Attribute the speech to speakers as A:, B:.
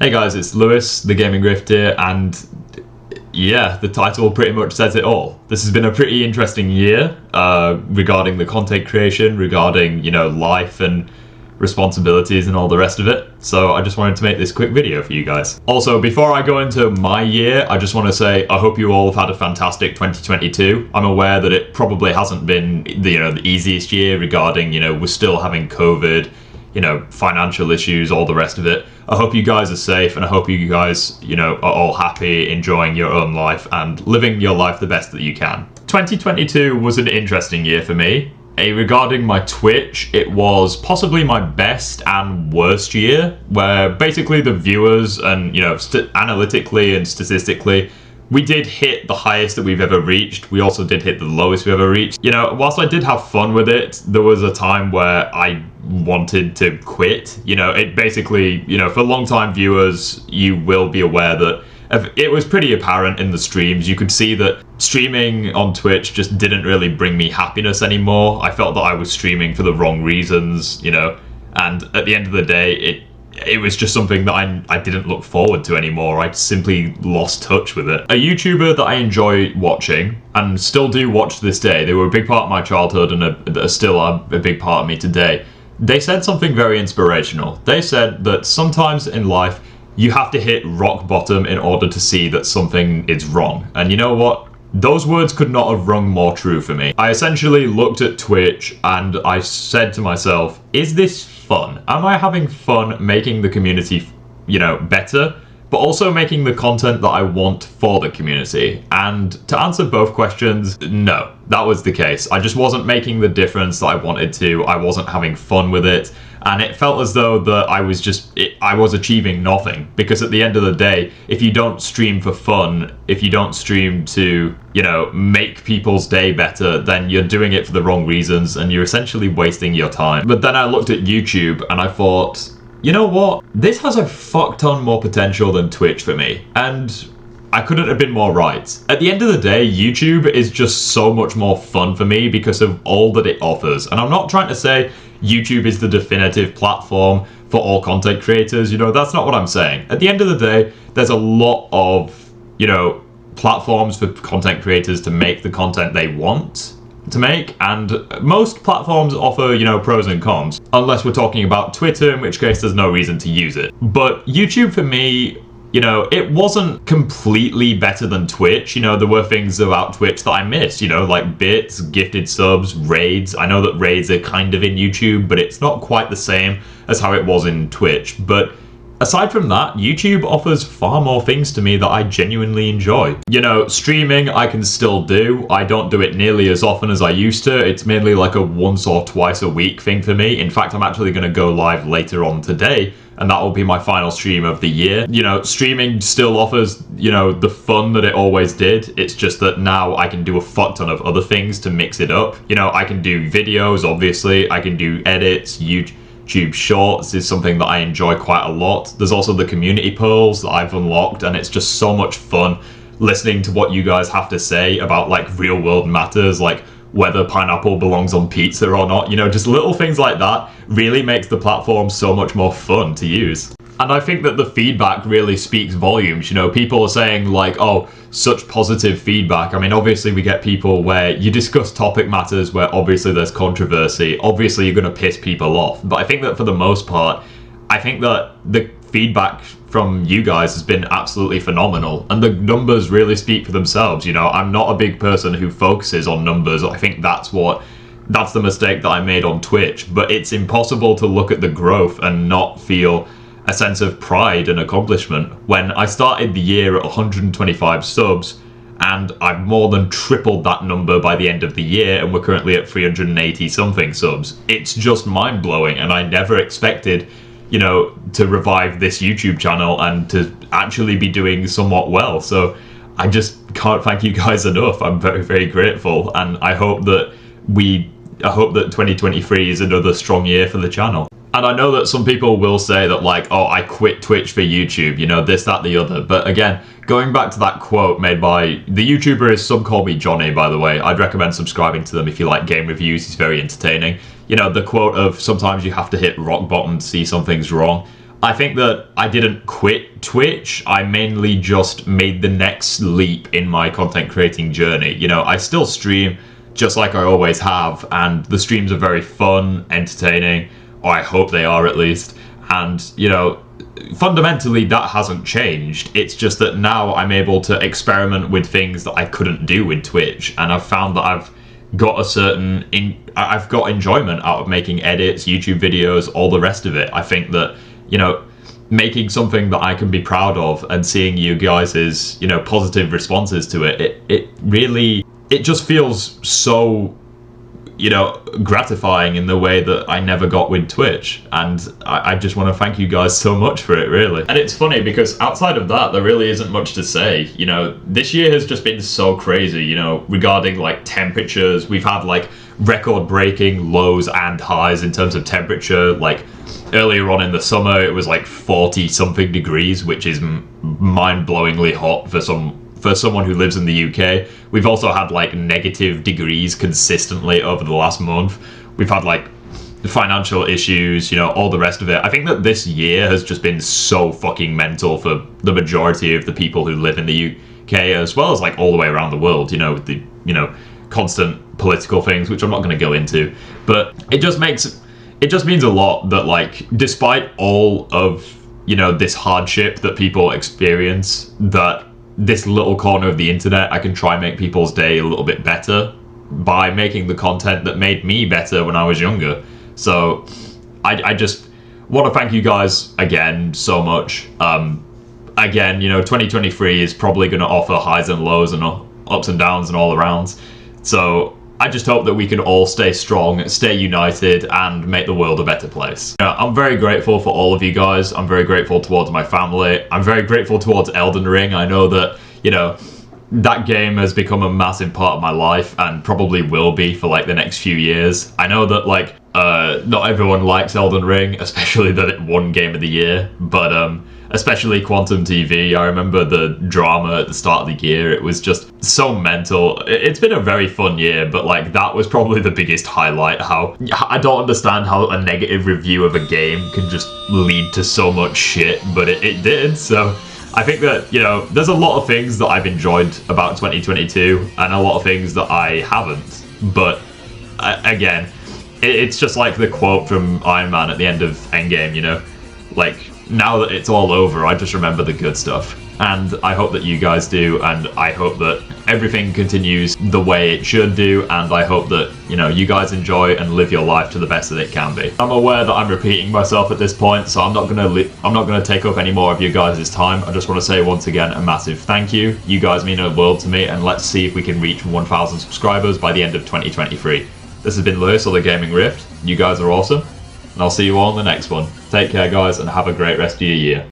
A: Hey guys, it's Lewis, TheGamingRift here, and yeah, the title pretty much says it all. This has been a pretty interesting year regarding the content creation, regarding, life and responsibilities and all the rest of it. So I just wanted to make this quick video for you guys. Also, before I go into my year, I just want to say I hope you all have had a fantastic 2022. I'm aware that it probably hasn't been the easiest year regarding, we're still having COVID, financial issues, all the rest of it. I hope you guys are safe, and I hope you guys, are all happy, enjoying your own life and living your life the best that you can. 2022 was an interesting year for me. Regarding my Twitch, it was possibly my best and worst year, where basically the viewers and, analytically and statistically, we did hit the highest that we've ever reached. We also did hit the lowest we've ever reached. Whilst I did have fun with it, there was a time where I wanted to quit. It basically, for long-time viewers, you will be aware that it was pretty apparent in the streams. You could see that streaming on Twitch just didn't really bring me happiness anymore. I felt that I was streaming for the wrong reasons, and at the end of the day, it was just something that I didn't look forward to anymore. I simply lost touch with it. A YouTuber that I enjoy watching, and still do watch to this day, they were a big part of my childhood and are still a big part of me today. They said something very inspirational. They said that sometimes in life, you have to hit rock bottom in order to see that something is wrong. And you know what? Those words could not have rung more true for me. I essentially looked at Twitch and I said to myself, is this fun? Am I having fun making the community, better, but also making the content that I want for the community? And to answer both questions, no, that was the case. I just wasn't making the difference that I wanted to. I wasn't having fun with it. And it felt as though that I was achieving nothing, because at the end of the day, if you don't stream for fun, if you don't stream to, make people's day better, then you're doing it for the wrong reasons and you're essentially wasting your time. But then I looked at YouTube and I thought, you know what? This has a fuck ton more potential than Twitch for me. And I couldn't have been more right. At the end of the day, YouTube is just so much more fun for me because of all that it offers. And I'm not trying to say YouTube is the definitive platform for all content creators. That's not what I'm saying. At the end of the day, there's a lot of, platforms for content creators to make the content they want to make, and most platforms offer, pros and cons, unless we're talking about Twitter, in which case there's no reason to use it. But YouTube for me, it wasn't completely better than Twitch. There were things about Twitch that I missed, like bits, gifted subs, raids. I know that raids are kind of in YouTube, but it's not quite the same as how it was in Twitch. But aside from that, YouTube offers far more things to me that I genuinely enjoy. Streaming I can still do. I don't do it nearly as often as I used to. It's mainly like a once or twice a week thing for me. In fact, I'm actually going to go live later on today, and that will be my final stream of the year. Streaming still offers, the fun that it always did. It's just that now I can do a fuck ton of other things to mix it up. I can do videos, obviously. I can do edits. YouTube Shorts is something that I enjoy quite a lot. There's also the community polls that I've unlocked, and it's just so much fun listening to what you guys have to say about, real world matters, like whether pineapple belongs on pizza or not. Just little things like that really makes the platform so much more fun to use. And I think that the feedback really speaks volumes. People are saying oh, such positive feedback. I mean, obviously we get people where you discuss topic matters where obviously there's controversy. Obviously you're going to piss people off. But I think that for the most part, I think that the feedback from you guys has been absolutely phenomenal, and the numbers really speak for themselves. I'm not a big person who focuses on numbers. I think that's the mistake that I made on Twitch. But it's impossible to look at the growth and not feel a sense of pride and accomplishment. When I started the year at 125 subs, and I've more than tripled that number by the end of the year, and we're currently at 380 something subs. It's just mind-blowing, and I never expected to revive this YouTube channel and to actually be doing somewhat well. So I just can't thank you guys enough. I'm very, very grateful, and I hope that 2023 is another strong year for the channel. And I know that some people will say that oh, I quit Twitch for YouTube, this, that, the other. But again, going back to that quote made by the YouTuber is Some Call Me Johnny, by the way. I'd recommend subscribing to them if you like game reviews. He's very entertaining. The quote of sometimes you have to hit rock bottom to see something's wrong. I think that I didn't quit Twitch. I mainly just made the next leap in my content creating journey. You know, I still stream just like I always have, and the streams are very fun, entertaining, or I hope they are at least. And, you know, fundamentally that hasn't changed. It's just that now I'm able to experiment with things that I couldn't do with Twitch, and I've found that I've got I've got enjoyment out of making edits, YouTube videos, all the rest of it. I think that, you know, making something that I can be proud of and seeing you guys' you know, positive responses to it really, it just feels so, you know, gratifying in the way that I never got with Twitch. And I just want to thank you guys so much for it, really. And it's funny because outside of that, there really isn't much to say. You know, this year has just been so crazy, you know, regarding like temperatures. We've had like record breaking lows and highs in terms of temperature. Like earlier on in the summer, it was like 40 something degrees, which is mind-blowingly hot for someone who lives in the UK. We've also had like negative degrees consistently over the last month. We've had like financial issues, you know, all the rest of it. I think that this year has just been so fucking mental for the majority of the people who live in the UK, as well as like all the way around the world, you know, with the, you know, constant political things, which I'm not going to go into. But it just means a lot that, like, despite all of, you know, this hardship that people experience, that this little corner of the internet, I can try and make people's day a little bit better by making the content that made me better when I was younger. So I just want to thank you guys again so much. Again, you know, 2023 is probably going to offer highs and lows and ups and downs and all arounds. So I just hope that we can all stay strong, stay united, and make the world a better place. You know, I'm very grateful for all of you guys. I'm very grateful towards my family. I'm very grateful towards Elden Ring. I know that, you know, that game has become a massive part of my life and probably will be for like the next few years. I know that like not everyone likes Elden Ring, especially that it won Game of the Year, but especially Quantum TV. I remember the drama at the start of the year. It was just so mental. It's been a very fun year, but like that was probably the biggest highlight. How I don't understand how a negative review of a game can just lead to so much shit, but it did. So I think that, you know, there's a lot of things that I've enjoyed about 2022 and a lot of things that I haven't. But again, it's just like the quote from Iron Man at the end of Endgame, you know, like, now that it's all over, I just remember the good stuff. And I hope that you guys do, and I hope that everything continues the way it should do, and I hope that, you know, you guys enjoy and live your life to the best that it can be. I'm aware that I'm repeating myself at this point, so I'm not gonna take up any more of you guys' time. I just want to say once again a massive thank you. You guys mean the world to me, and let's see if we can reach 1,000 subscribers by the end of 2023. This has been Lewis, or The Gaming Rift. You guys are awesome, and I'll see you all in the next one. Take care, guys, and have a great rest of your year.